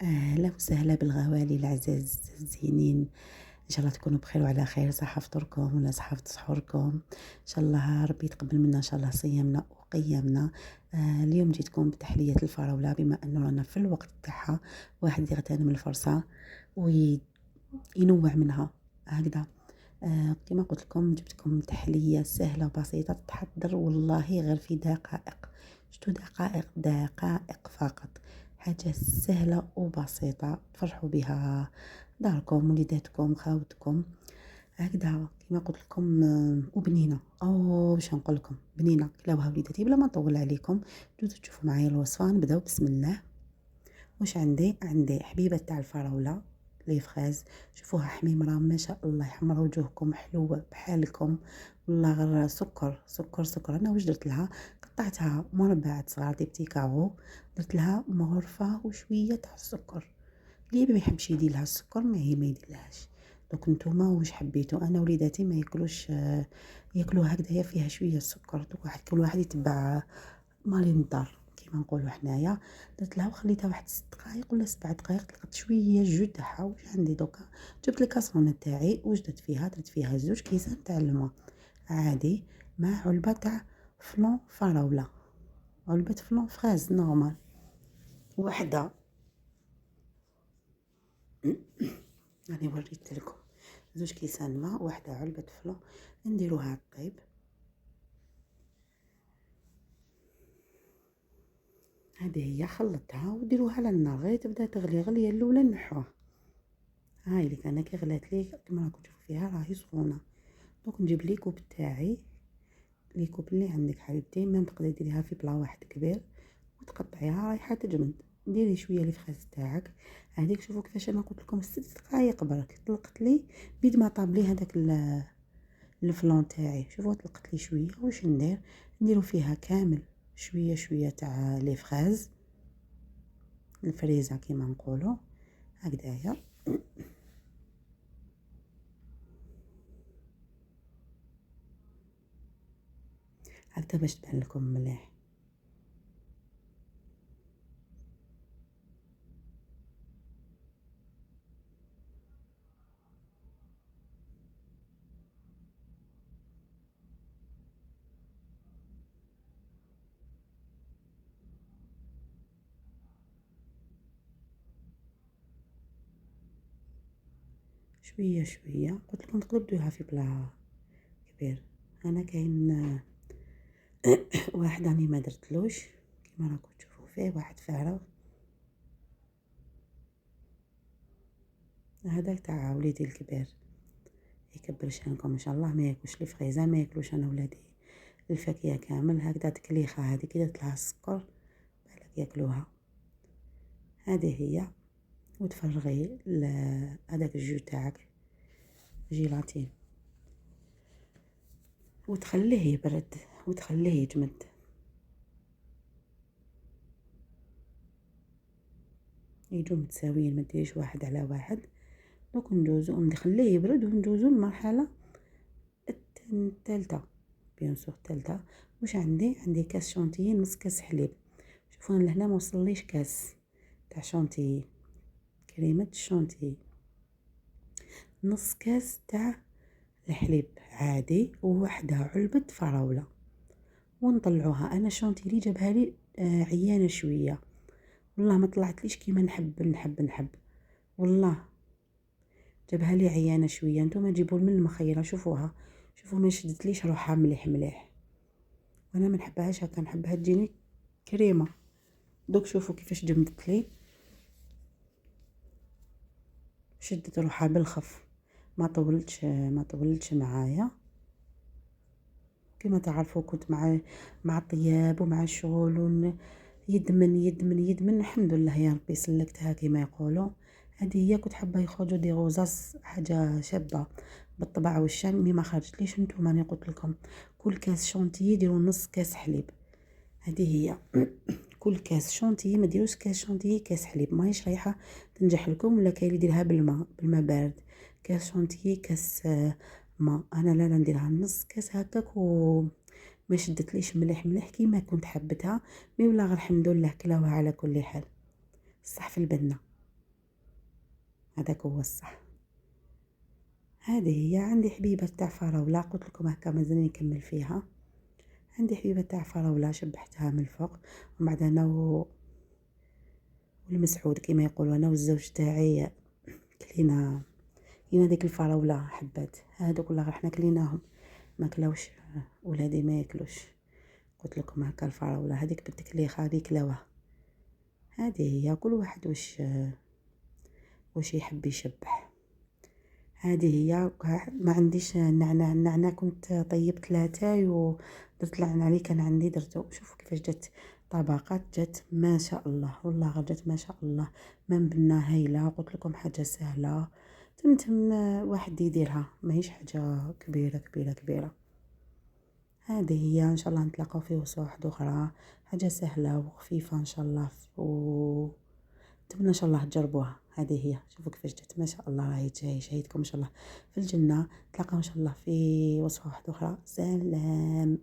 أهلا وسهلا بالغوالي العزاز الزينين. إن شاء الله تكونوا بخير وعلى خير، صحة فطوركم ولا صحة سحوركم. إن شاء الله ربي يتقبل منا إن شاء الله صيامنا وقيامنا. اليوم جيتكم بتحلية الفراولة، بما أنه رانا في الوقت تاعها واحد يغتنم الفرصة وينوع منها هكذا. كما قلت لكم جبتكم تحلية سهلة وبسيطة تتحضر والله غير في دقائق. شتو دقائق فقط. حاجة سهلة وبسيطة تفرحوا بها داركم، وليداتكم، خاوتكم هكذا. كما قلت لكم وبنينة او باش نقول لكم بنينة كلاوها وليداتي. بلا ما نطول عليكم جوزوا تشوفوا معايا الوصفة. نبداو بسم الله. واش عندي حبيبة تاع الفراولة لي فخاز، شوفوها حميمرة ما شاء الله، يحمر وجوهكم، حلوة بحالكم والله. غير سكر سكر سكر. انا واش درت لها؟ قطعتها مربعات صغار دي بتي كاغو، درت لها مغرفة وشوية تاع السكر. اللي ما يحبش يدير لها السكر ما يديرلهاش. دوك نتوما واش حبيتو؟ انا وليداتي ما ياكلوش ياكلوا هكذايا فيها شويه السكر. دوك كل واحد يتبع مالي الدار كيما نقولوا حنايا. درت لها وخليتها واحد 6 دقائق ولا 7 دقائق، طلقت شويه الجو تاعها. واش عندي دوكا؟ جبت الكاسرونه تاعي وجدت فيها، درت فيها 2 كيسان تاع الماء عادي مع علبه تاع فلون فراوله، علبه فلون فراز نورمال وحده. راني وريت لكم 2 كيسان ماء وحده علبه فلون. نديروها طيب. هذه هي خلطتها وديروها على النار غير تبدا تغلي. غليه الاولى نحوها. هاي اللي انا كي غلات لي كما راكم تشوفوا فيها راهي سخونه. دونك نجيب لي كوب تاعي، لي كوب اللي عندك حبيبتي، ما تقدري ديريها في بلا واحد كبير وتقطعيها رايحه تجمد. ديري شويه لي فخاز تاعك هذيك. شوفوا كيفاش انا قلت لكم 6 دقائق برك طلقت لي بيد ما طاب لي هذاك الفلون تاعي. شوفوا طلقت لي شويه. واش نديرو فيها كامل شويه شويه تاع لي فخاز الفريزه كيما نقولوا هكذايا. هكذا باش تبان لكم مليح. شويه شويه قلت لكم تقدروا ديروها في بلا كبير. انا كاين واحد راني ما درتلوش كيما راكم تشوفوا فيه واحد فارغ. هذاك تاع وليدي الكبير يكبر شانكم ان شاء الله. ما ياكلش الفريزه، ما ياكلوش انا ولادي الفاكهه كامل. هكذا تكليخه هذه كي درت لها السكر بالك ياكلوها. هذه هي. وتفرغي هذاك الجو تاعك جيلاتين وتخليه يبرد وتخليه يجمد. يجو متساويين، ما ديريش واحد على واحد. دوك ندوزو نخليه يبرد وندوزو للمرحله الثالثه بيان سور الثالثه. واش عندي كاس شونتيي، نص كاس حليب. شوفوا انا لهنا ما وصليش كاس تاع شونتيي، كريمه الشونتيي. نص كاس تاع الحليب عادي ووحده علبه فراوله. ونطلعوها. انا الشونتيي جابها لي عيانه شويه والله، ما طلعتليش كيما نحب والله. جابها لي عيانه شويه. نتوما تجيبوا من المخيره شوفوها. شوفوا ما شدتليش روحها مليح مليح. وانا ما نحبهاش هكا، نحبها تجيني كريمه. دوك شوفوا كيفاش جمدت لي، شدت روحها بالخف. ما طولتش معايا. كما تعرفوا كنت مع الطياب ومع الشغل يدمن. الحمد لله يا ربي سلكتها كما يقولوا. هذه هي. كنت حابه يخرجوا دي غوزاس حاجه شابه بالطبع والشان، مي ما خرجتليش. نتوما راني قلت لكم كل كاس شونتيي ديروا نص كاس حليب. هذه هي. كل كاس شونتيي ما ديروش كاس شونتيي كاس حليب، ماهيش رايحه تنجح لكم. ولا كاين اللي يديرها بالماء بارد. كاس شونتيي كاس ماء. انا لا نديرها نص كاس هكاك وما شدتليش مليح مليح كيما كنت حبتها. مي ولا غير الحمد لله كلاوها على كل حال. صح في البنه. هذاك هو الصح. هذه هي عندي حبيبة تاع فراولة، قلت لكم هكا مازالني نكمل فيها. عندي حبيبة تاع فراولة شبحتها من الفوق، ومن بعد انا والمسعود كيما يقولوا، انا والزوج تاعي كلينا ديك الفراولة حبات هادوك والله رحنا كليناهم، ما كلاوش ولادي ما ياكلوش. قلت لكم هكا الفراولة هذيك بالتكليخة هذيك كلاوها. هذه هي كل واحد واش يحب يشبح. هذه هي. ما عنديش النعناع كنت طيبت لاتاي ودرت النعناع كان عندي درته. شوفوا كيفاش جات طبقات، جات ما شاء الله والله جات ما شاء الله. من بنا هايله. قلت لكم حاجه سهله تمتم واحد يديرها، ماهيش حاجه كبيره كبيره كبيره. هذه هي. ان شاء الله نتلاقاو في وصفه واحده اخرى، حاجه سهله وخفيفه ان شاء الله، نتمنى ان شاء الله تجربوها. هذه هي. شوفوا كيفاش جات ما شاء الله، راهي شهيتكم ان شاء الله في الجنه. نتلاقاو ان شاء الله في وصفه واحده اخرى. سلام.